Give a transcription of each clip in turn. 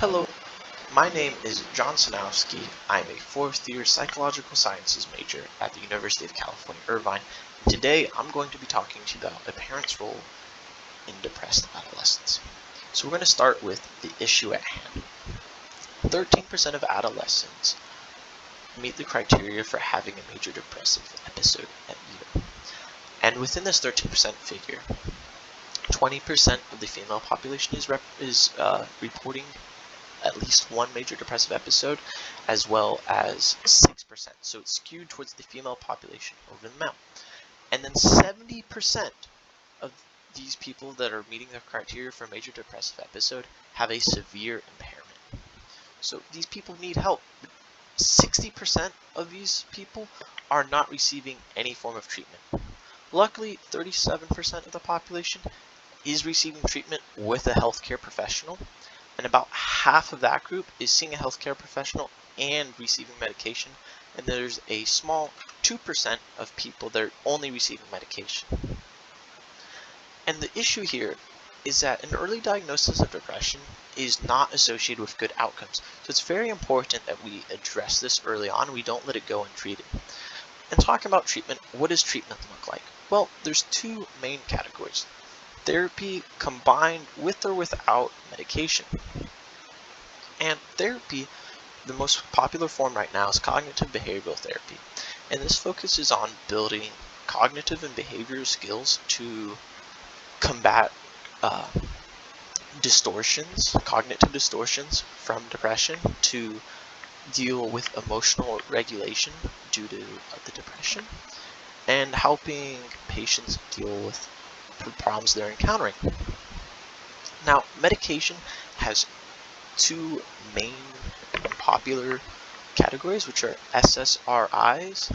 Hello, my name is John Sanowski. I'm a fourth-year psychological sciences major at the University of California, Irvine. And today I'm going to be talking to you about a parent's role in depressed adolescents. So we're going to start with the issue at hand. 13% of adolescents meet the criteria for having a major depressive episode at year. And within this 13% figure, 20% of the female population is reporting at least one major depressive episode, as well as 6%. So it's skewed towards the female population over the male. And then 70% of these people that are meeting the criteria for a major depressive episode have a severe impairment. So these people need help. 60% of these people are not receiving any form of treatment. Luckily, 37% of the population is receiving treatment with a healthcare professional, and about half of that group is seeing a healthcare professional and receiving medication, and there's a small 2% of people that are only receiving medication. And the issue here is that an early diagnosis of depression is not associated with good outcomes. So it's very important that we address this early on. We don't let it go untreated. And talking about treatment, what does treatment look like? Well, there's two main categories: therapy combined with or without medication. And therapy, the most popular form right now, is cognitive behavioral therapy. And this focuses on building cognitive and behavioral skills to combat cognitive distortions from depression, to deal with emotional regulation due to the depression, and helping patients deal with the problems they're encountering. Now, medication has two main popular categories, which are SSRIs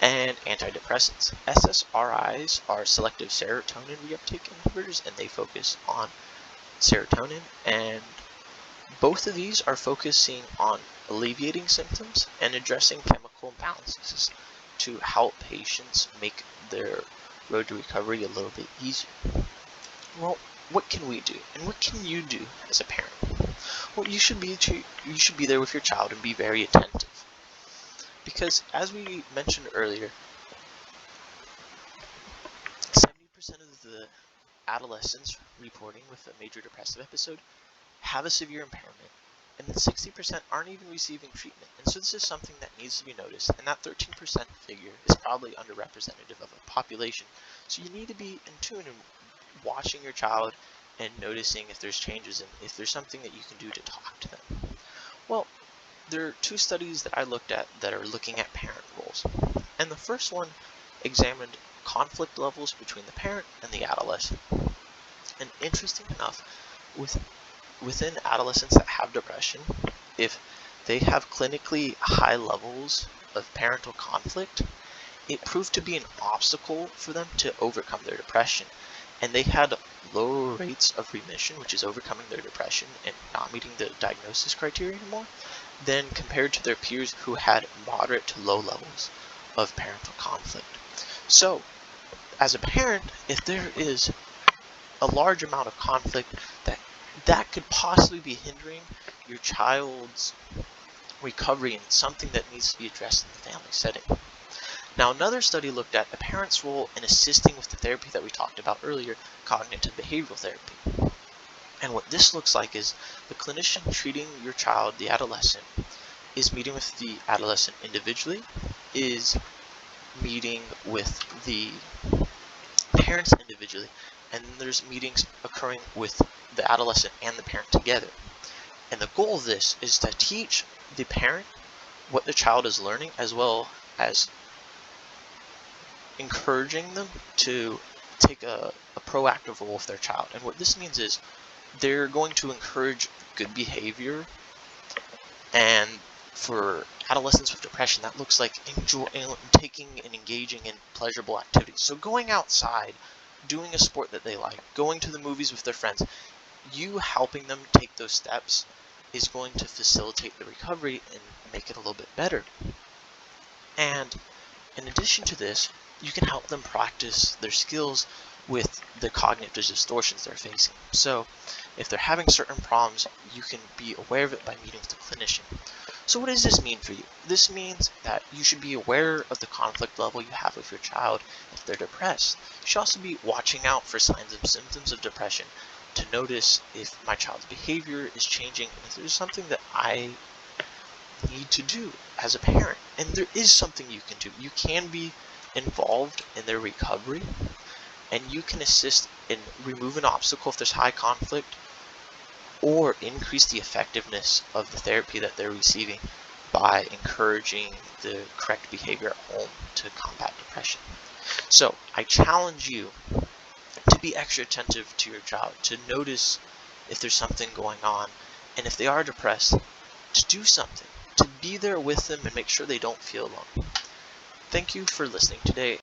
and antidepressants. SSRIs are selective serotonin reuptake inhibitors, and they focus on serotonin, and both of these are focusing on alleviating symptoms and addressing chemical imbalances to help patients make their road to recovery a little bit easier. Well, what can we do, and what can you do as a parent? Well, you should be there with your child and be very attentive, because as we mentioned earlier, 70% of the adolescents reporting with a major depressive episode have a severe impairment, and then 60% aren't even receiving treatment. And so this is something that needs to be noticed, and that 13% figure is probably underrepresentative of a population. So you need to be in tune and watching your child and noticing if there's changes and if there's something that you can do to talk to them. Well, there are two studies that I looked at that are looking at parent roles. And the first one examined conflict levels between the parent and the adolescent. And interesting enough, within adolescents that have depression, if they have clinically high levels of parental conflict, it proved to be an obstacle for them to overcome their depression. And they had lower rates of remission, which is overcoming their depression and not meeting the diagnosis criteria anymore, than compared to their peers who had moderate to low levels of parental conflict. So, as a parent, if there is a large amount of conflict that could possibly be hindering your child's recovery, and something that needs to be addressed in the family setting. Now, another study looked at a parent's role in assisting with the therapy that we talked about earlier, cognitive behavioral therapy. And what this looks like is the clinician treating your child, the adolescent, is meeting with the adolescent individually, is meeting with the parents individually, and there's meetings occurring with the adolescent and the parent together. And the goal of this is to teach the parent what the child is learning, as well as encouraging them to take a proactive role with their child. And what this means is they're going to encourage good behavior, and for adolescents with depression, that looks like taking and engaging in pleasurable activities. So going outside, doing a sport that they like, going to the movies with their friends, you helping them take those steps is going to facilitate the recovery and make it a little bit better. And in addition to this, you can help them practice their skills with the cognitive distortions they're facing. So if they're having certain problems, you can be aware of it by meeting with the clinician. So what does this mean for you? This means that you should be aware of the conflict level you have with your child if they're depressed. You should also be watching out for signs and symptoms of depression to notice if my child's behavior is changing and if there's something that I need to do as a parent. And there is something you can do. You can be involved in their recovery, and you can assist in remove an obstacle if there's high conflict, or increase the effectiveness of the therapy that they're receiving by encouraging the correct behavior at home to combat depression. So I challenge you to be extra attentive to your child, to notice if there's something going on, and if they are depressed, to do something, to be there with them and make sure they don't feel alone. Thank you for listening today.